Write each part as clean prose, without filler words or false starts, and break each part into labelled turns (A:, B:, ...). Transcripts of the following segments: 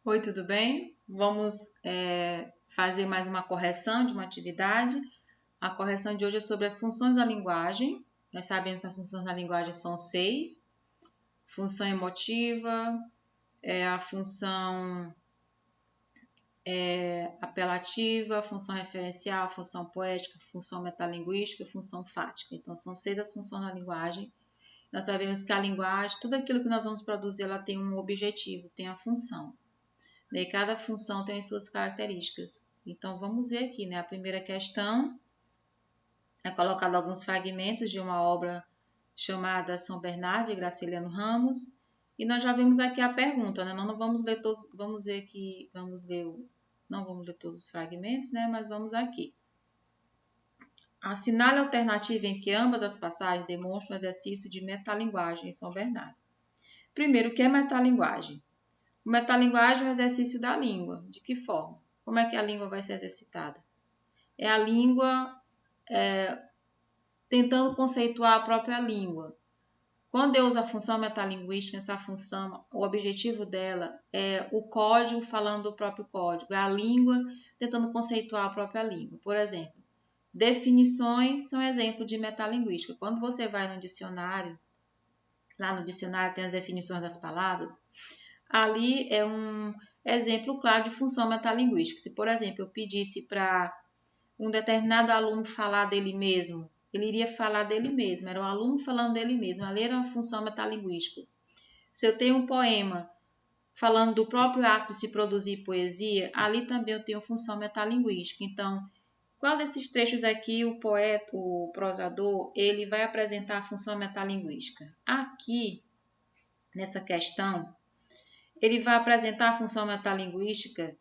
A: Oi, tudo bem? Vamos fazer mais uma correção de uma atividade. A correção de hoje é sobre as funções da linguagem. Nós sabemos que as funções da linguagem são 6. Função emotiva, a função apelativa, função referencial, função poética, função metalinguística, função fática. Então, são 6 as funções da linguagem. Nós sabemos que a linguagem, tudo aquilo que nós vamos produzir, ela tem um objetivo, tem a função. E cada função tem as suas características. Então, vamos ver aqui, né? A primeira questão é colocado alguns fragmentos de uma obra chamada São Bernardo, de Graciliano Ramos. E nós já vimos aqui a pergunta, né? Nós não vamos ler todos, não vamos ler todos os fragmentos, né? Mas vamos aqui. Assinale a alternativa em que ambas as passagens demonstram o exercício de metalinguagem em São Bernardo. Primeiro, o que é metalinguagem? O metalinguagem é o exercício da língua. De que forma? Como é que a língua vai ser exercitada? É a língua tentando conceituar a própria língua. Quando eu uso a função metalinguística, essa função, o objetivo dela é o código falando do próprio código, é a língua tentando conceituar a própria língua. Por exemplo, definições são exemplo de metalinguística. Quando você vai no dicionário, lá no dicionário tem as definições das palavras, ali é um exemplo claro de função metalinguística. Se, por exemplo, eu pedisse para um determinado aluno falar dele mesmo, ele iria falar dele mesmo, era o aluno falando dele mesmo, ali era uma função metalinguística. Se eu tenho um poema falando do próprio ato de se produzir poesia, ali também eu tenho função metalinguística. Então, qual desses trechos aqui o poeta, o prosador, ele vai apresentar a função metalinguística? Aqui, nessa questão, ele vai apresentar a função metalinguística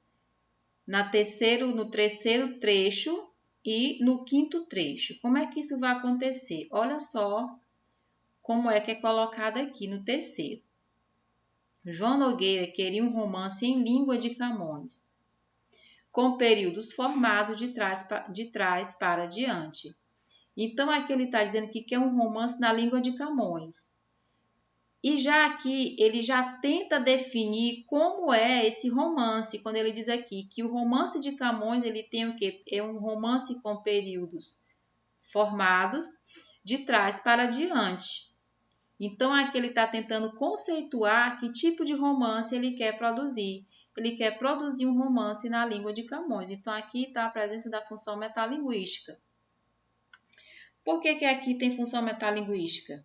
A: no terceiro trecho e no quinto trecho. Como é que isso vai acontecer? Olha só como é que é colocado aqui no terceiro. João Nogueira queria um romance em língua de Camões, com períodos formados de trás para diante. Então, aqui ele está dizendo que quer um romance na língua de Camões. E já aqui, ele já tenta definir como é esse romance, quando ele diz aqui que o romance de Camões, ele tem o quê? É um romance com períodos formados de trás para diante. Então, aqui ele está tentando conceituar que tipo de romance ele quer produzir. Ele quer produzir um romance na língua de Camões. Então, aqui está a presença da função metalinguística. Por que aqui tem função metalinguística?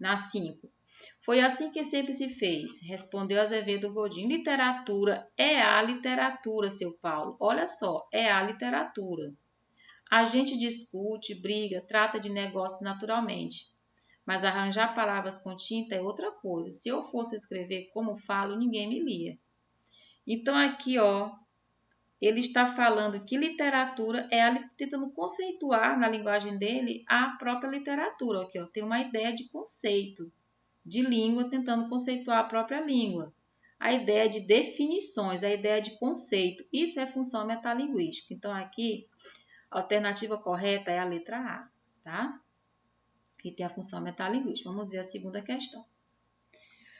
A: Na 5. Foi assim que sempre se fez, respondeu Azevedo Godinho. Literatura é a literatura, seu Paulo. Olha só, é a literatura. A gente discute, briga, trata de negócios naturalmente. Mas arranjar palavras com tinta é outra coisa. Se eu fosse escrever como falo, ninguém me lia. Então aqui, ó, ele está falando que literatura é tentando conceituar na linguagem dele a própria literatura. Aqui, ó, tem uma ideia de conceito, de língua, tentando conceituar a própria língua. A ideia de definições, a ideia de conceito, isso é função metalinguística. Então aqui, a alternativa correta é a letra A, tá? Que tem a função metalinguística. Vamos ver a segunda questão.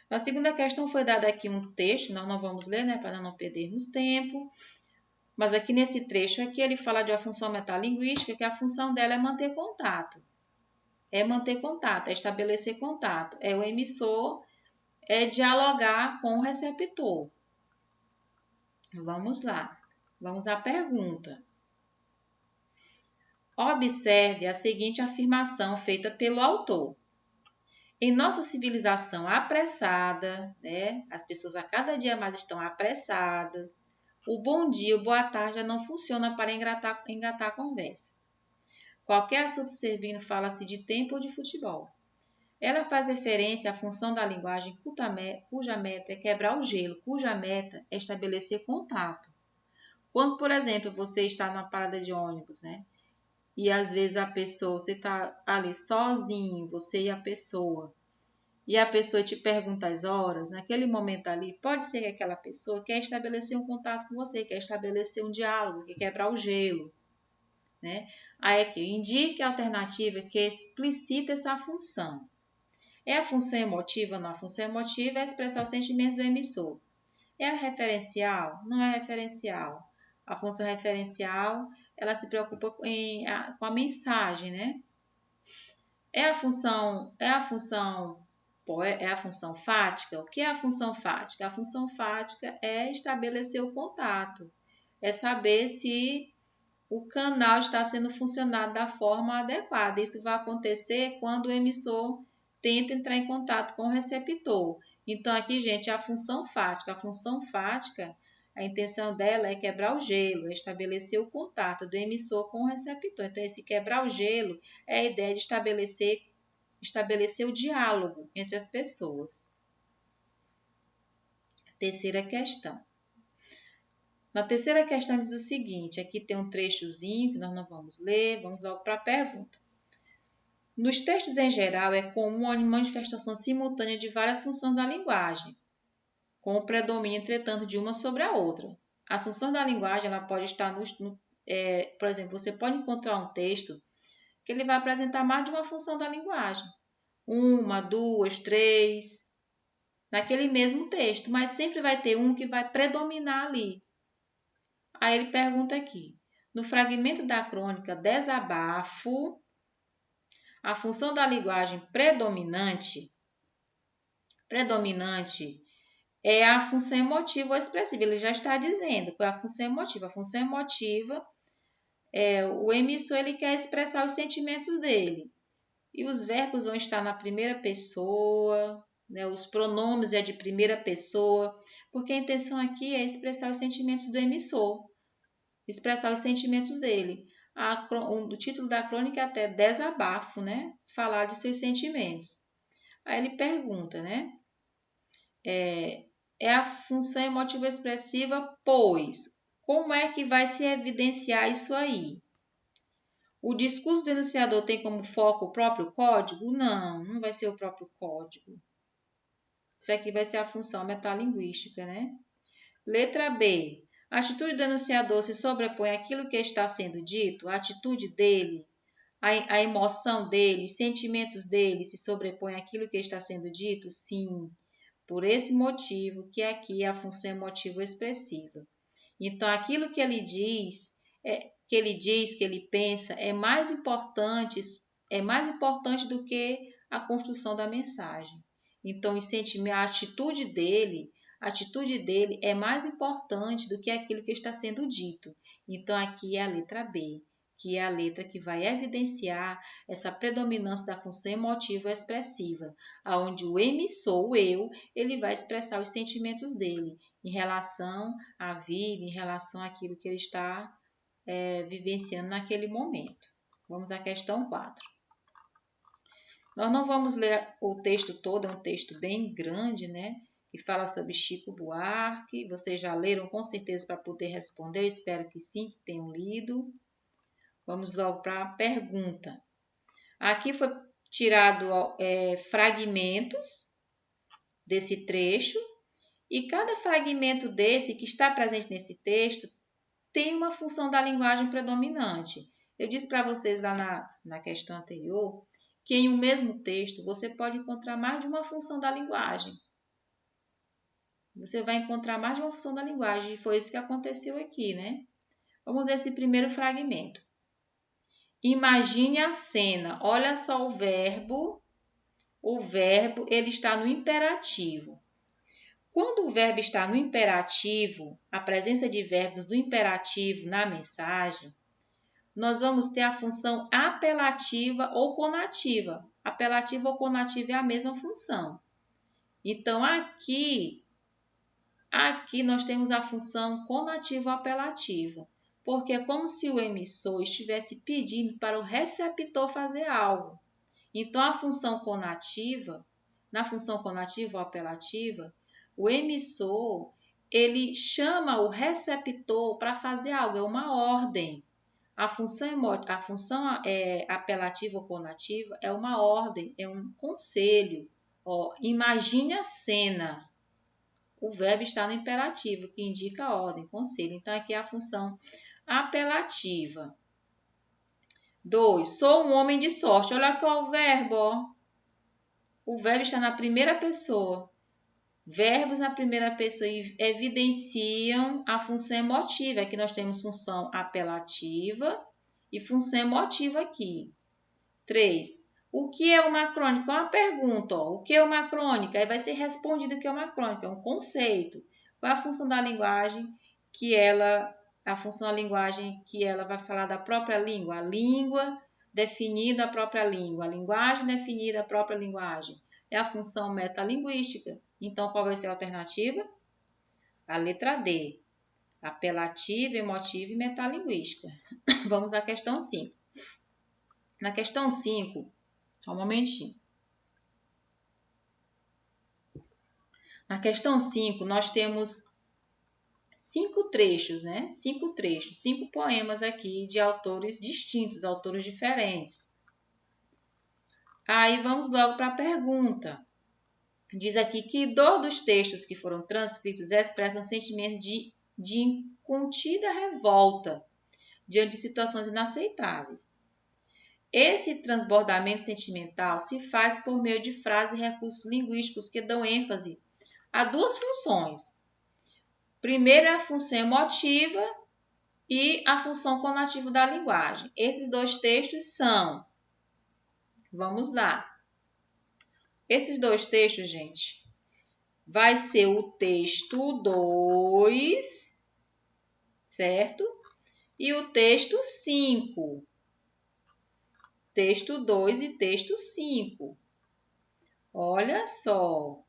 A: Na segunda questão foi dado aqui um texto, nós não vamos ler, né, para não perdermos tempo. Mas aqui nesse trecho aqui ele fala de uma função metalinguística, que a função dela é manter contato. É manter contato, é estabelecer contato. É o emissor, é dialogar com o receptor. Vamos lá. Vamos à pergunta. Observe a seguinte afirmação feita pelo autor. Em nossa civilização apressada, né, as pessoas a cada dia mais estão apressadas, o bom dia, o boa tarde já não funciona para engatar a conversa. Qualquer assunto servindo fala-se de tempo ou de futebol. Ela faz referência à função da linguagem cuja meta é quebrar o gelo, cuja meta é estabelecer contato. Quando, por exemplo, você está numa parada de ônibus, né? E às vezes você está ali sozinho, você e a pessoa te pergunta as horas, naquele momento ali, pode ser que aquela pessoa quer estabelecer um contato com você, quer estabelecer um diálogo, quer quebrar o gelo, né? Aí aqui, indique a alternativa que explicita essa função. É a função emotiva? Não, a função emotiva é expressar os sentimentos do emissor. É a referencial? Não é referencial. A função referencial, ela se preocupa com a mensagem, né? É a função fática? O que é a função fática? A função fática é estabelecer o contato, é saber se o canal está sendo funcionado da forma adequada. Isso vai acontecer quando o emissor tenta entrar em contato com o receptor. Então, aqui, gente, a função fática. A função fática, a intenção dela é quebrar o gelo, é estabelecer o contato do emissor com o receptor. Então, esse quebrar o gelo é a ideia de estabelecer o diálogo entre as pessoas. Terceira questão. Na terceira questão diz o seguinte, aqui tem um trechozinho que nós não vamos ler, vamos logo para a pergunta. Nos textos em geral, é comum a manifestação simultânea de várias funções da linguagem, com o predomínio, entretanto, de uma sobre a outra. As funções da linguagem, ela pode estar por exemplo, você pode encontrar um texto que ele vai apresentar mais de uma função da linguagem. 1, 2, 3, naquele mesmo texto, mas sempre vai ter um que vai predominar ali. Aí ele pergunta aqui, no fragmento da crônica Desabafo, a função da linguagem predominante é a função emotiva ou expressiva. Ele já está dizendo qual é a função emotiva. A função emotiva o emissor ele quer expressar os sentimentos dele. E os verbos vão estar na primeira pessoa, né? Os pronomes é de primeira pessoa, porque a intenção aqui é expressar os sentimentos do emissor, expressar os sentimentos dele. O título da crônica é até Desabafo, né? Falar dos seus sentimentos. Aí ele pergunta, né? É a função emotiva expressiva, pois, como é que vai se evidenciar isso aí? O discurso do enunciador tem como foco o próprio código? Não, não vai ser o próprio código. Isso aqui vai ser a função metalinguística, né? Letra B. A atitude do enunciador se sobrepõe àquilo que está sendo dito? A atitude dele, a emoção dele, os sentimentos dele se sobrepõem àquilo que está sendo dito? Sim. Por esse motivo que aqui é a função emotiva expressiva. Então, aquilo que ele diz, que ele pensa, é mais importante do que a construção da mensagem. Então, a atitude dele é mais importante do que aquilo que está sendo dito. Então, aqui é a letra B, que é a letra que vai evidenciar essa predominância da função emotiva expressiva, onde o emissor, o eu, ele vai expressar os sentimentos dele em relação à vida, em relação àquilo que ele está vivenciando naquele momento. Vamos à questão 4. Nós não vamos ler o texto todo, é um texto bem grande, né? Que fala sobre Chico Buarque. Vocês já leram com certeza para poder responder, eu espero que sim, que tenham lido. Vamos logo para a pergunta. Aqui foi tirado fragmentos desse trecho e cada fragmento desse que está presente nesse texto tem uma função da linguagem predominante. Eu disse para vocês lá na questão anterior que em um mesmo texto você pode encontrar mais de uma função da linguagem. Você vai encontrar mais de uma função da linguagem e foi isso que aconteceu aqui, né? Vamos ver esse primeiro fragmento. Imagine a cena. Olha só o verbo ele está no imperativo. Quando o verbo está no imperativo, a presença de verbos no imperativo na mensagem, nós vamos ter a função apelativa ou conativa. Apelativa ou conativa é a mesma função. Então, aqui nós temos a função conativa ou apelativa, porque é como se o emissor estivesse pedindo para o receptor fazer algo. Então, na função conativa ou apelativa, o emissor ele chama o receptor para fazer algo, é uma ordem. A função apelativa ou conativa é uma ordem, é um conselho. Imagine a cena. O verbo está no imperativo, que indica a ordem, conselho. Então, aqui é a função apelativa. 2. Sou um homem de sorte. Olha qual é o verbo. O verbo está na primeira pessoa. Verbos na primeira pessoa evidenciam a função emotiva. Aqui nós temos função apelativa e função emotiva aqui. 3. O que é uma crônica? É uma pergunta. Ó. O que é uma crônica? Aí vai ser respondido o que é uma crônica. É um conceito. Qual é a função da linguagem a função da linguagem que ela vai falar da própria língua? A língua definida a própria língua. A linguagem definida a própria linguagem. É a função metalinguística. Então, qual vai ser a alternativa? A letra D. Apelativa, emotiva e metalinguística. Vamos à questão 5. Na questão 5, só um momentinho. Na questão 5, nós temos 5 trechos, né? 5 trechos, 5 poemas aqui de autores distintos, autores diferentes. Aí vamos logo para a pergunta. Diz aqui que dor dos textos que foram transcritos expressam sentimentos de incontida revolta diante de situações inaceitáveis. Esse transbordamento sentimental se faz por meio de frases e recursos linguísticos que dão ênfase a duas funções. Primeiro é a função emotiva e a função conativa da linguagem. Esses dois textos são... Vamos lá. Esses dois textos, gente, vai ser o texto 2, certo? E o texto 5. Texto 2 e texto 5. Olha só.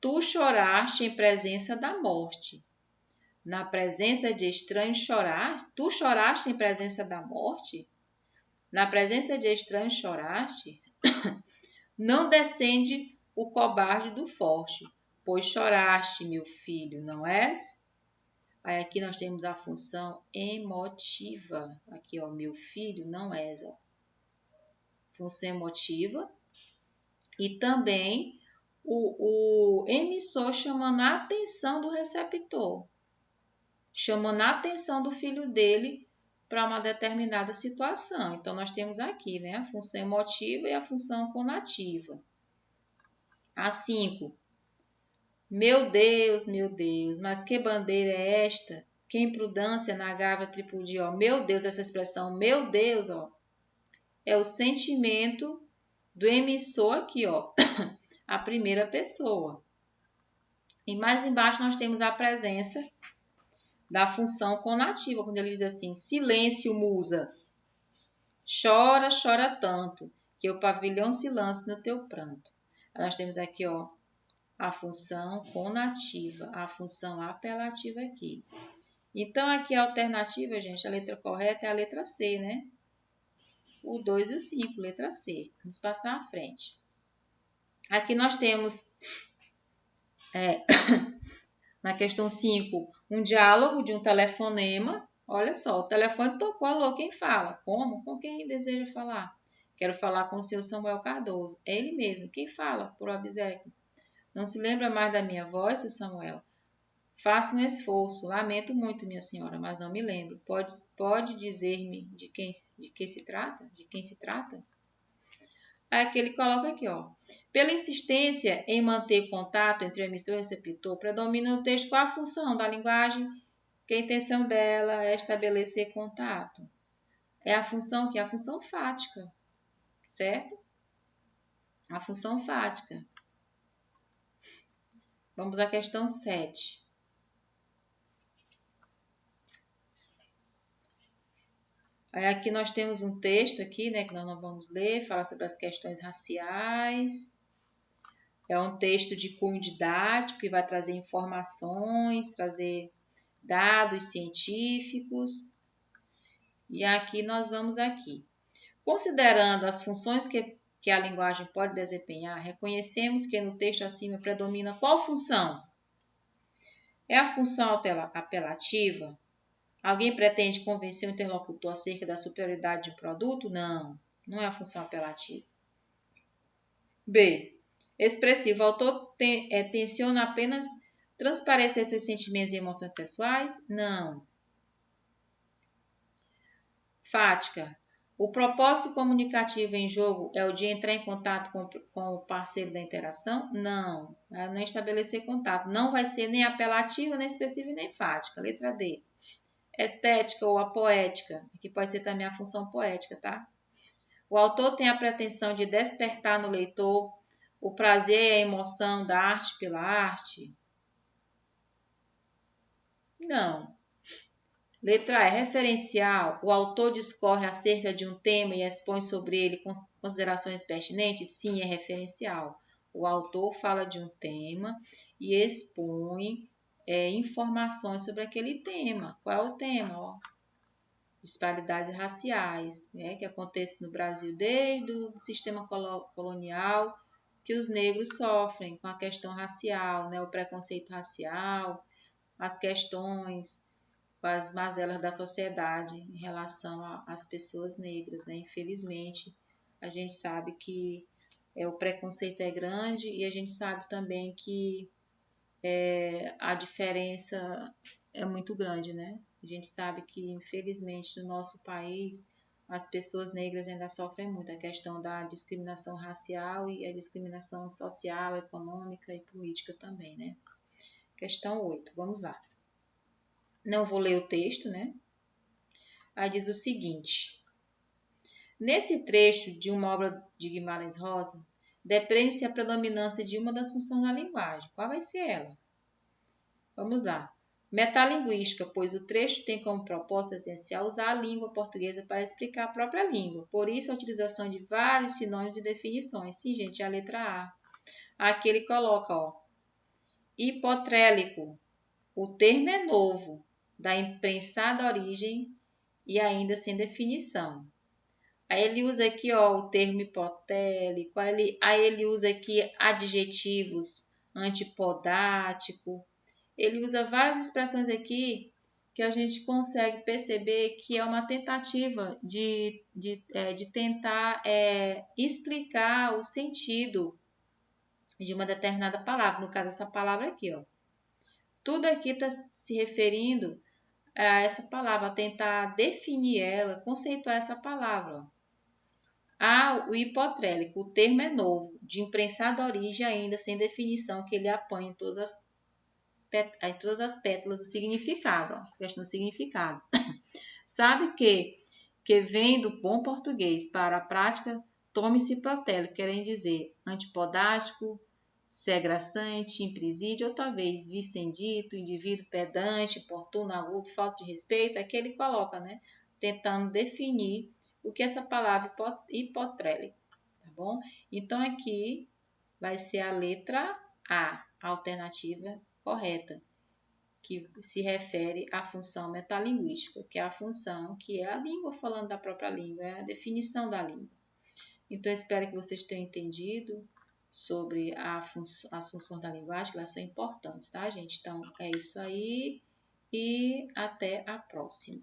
A: Tu choraste em presença da morte. Na presença de estranhos choraste? Tu choraste em presença da morte? Na presença de estranhos choraste? Não descende o cobarde do forte, pois choraste, meu filho, não és? Aí aqui nós temos a função emotiva. Aqui, ó, meu filho, não és, ó. Função emotiva. E também o emissor chamando a atenção do receptor. Chamando a atenção do filho dele para uma determinada situação. Então, nós temos aqui, né, a função emotiva e a função conativa. A 5. Meu Deus, mas que bandeira é esta? Que imprudância na gávea tripudia, ó. Meu Deus, essa expressão, meu Deus, ó, é o sentimento do emissor aqui, ó, a primeira pessoa. E mais embaixo nós temos a presença da função conativa, quando ele diz assim, silêncio, musa, chora, chora tanto, que o pavilhão se lance no teu pranto. Aí nós temos aqui, ó, a função conativa, a função apelativa aqui. Então, aqui a alternativa, gente, a letra correta é a letra C, né? O 2 e o 5, letra C. Vamos passar à frente. Aqui nós temos, na questão 5, um diálogo de um telefonema. Olha só, o telefone tocou, alô, quem fala? Como? Com quem deseja falar? Quero falar com o seu Samuel Cardoso. É ele mesmo. Quem fala, por obséquio? Não se lembra mais da minha voz, seu Samuel? Faça um esforço. Lamento muito, minha senhora, mas não me lembro. Pode dizer-me de quem se trata? De quem se trata? Aí aqui ele coloca aqui, ó. Pela insistência em manter contato entre o emissor e o receptor, predomina no texto qual a função da linguagem, que a intenção dela é estabelecer contato. É a função que é a função fática, certo? A função fática. Vamos à questão 7. Aí aqui nós temos um texto aqui, né, que nós não vamos ler, fala sobre as questões raciais. É um texto de cunho didático que vai trazer informações, trazer dados científicos. E aqui nós vamos aqui. Considerando as funções que a linguagem pode desempenhar, reconhecemos que no texto acima predomina qual função? É a função apelativa? Alguém pretende convencer o interlocutor acerca da superioridade de um produto? Não, não é a função apelativa. B. Expressivo. O autor tenciona apenas transparecer seus sentimentos e emoções pessoais? Não. Fática. O propósito comunicativo em jogo é o de entrar em contato com o parceiro da interação? Não, não estabelecer contato. Não vai ser nem apelativa, nem expressiva, nem enfática. Letra D. Estética ou a poética, que pode ser também a função poética, tá? O autor tem a pretensão de despertar no leitor o prazer e a emoção da arte pela arte? Não. Letra E, referencial. O autor discorre acerca de um tema e expõe sobre ele considerações pertinentes? Sim, é referencial. O autor fala de um tema e expõe informações sobre aquele tema. Qual é o tema? Disparidades raciais, né, que acontece no Brasil desde o sistema colonial, que os negros sofrem com a questão racial, né, o preconceito racial, as questões, as mazelas da sociedade em relação às pessoas negras, né? Infelizmente, a gente sabe que o preconceito é grande e a gente sabe também que a diferença é muito grande, né? A gente sabe que, infelizmente, no nosso país, as pessoas negras ainda sofrem muito a questão da discriminação racial e a discriminação social, econômica e política também, né? Questão 8, vamos lá. Não vou ler o texto, né? Aí diz o seguinte: nesse trecho de uma obra de Guimarães Rosa, depreende-se a predominância de uma das funções da linguagem. Qual vai ser ela? Vamos lá. Metalinguística, pois o trecho tem como proposta essencial usar a língua portuguesa para explicar a própria língua. Por isso, a utilização de vários sinônimos e definições. Sim, gente, é a letra A. Aqui ele coloca, ó, hipotrélico. O termo é novo, da imprensada origem e ainda sem definição. Aí ele usa aqui, ó, o termo hipotélico, aí ele usa aqui adjetivos antipodático. Ele usa várias expressões aqui que a gente consegue perceber que é uma tentativa de tentar explicar o sentido de uma determinada palavra. No caso, essa palavra aqui, ó. Tudo aqui está se referindo a essa palavra, a tentar definir ela, conceituar essa palavra. O hipotrélico, o termo é novo, de imprensada origem ainda, sem definição, que ele apanha em todas as pétalas do significado, ó, questão do significado. Sabe que vem do bom português para a prática, tome-se protélico, querem dizer antipodático, segraçante, impresídio, ou talvez vicendito, indivíduo pedante, importuno, agudo, falta de respeito, é que ele coloca, né? Tentando definir o que é essa palavra hipotrélico, tá bom? Então, aqui vai ser a letra A, a alternativa correta, que se refere à função metalinguística, que é a função que é a língua falando da própria língua, é a definição da língua. Então, espero que vocês tenham entendido sobre as funções da linguagem, que elas são importantes, tá, gente? Então, é isso aí e até a próxima.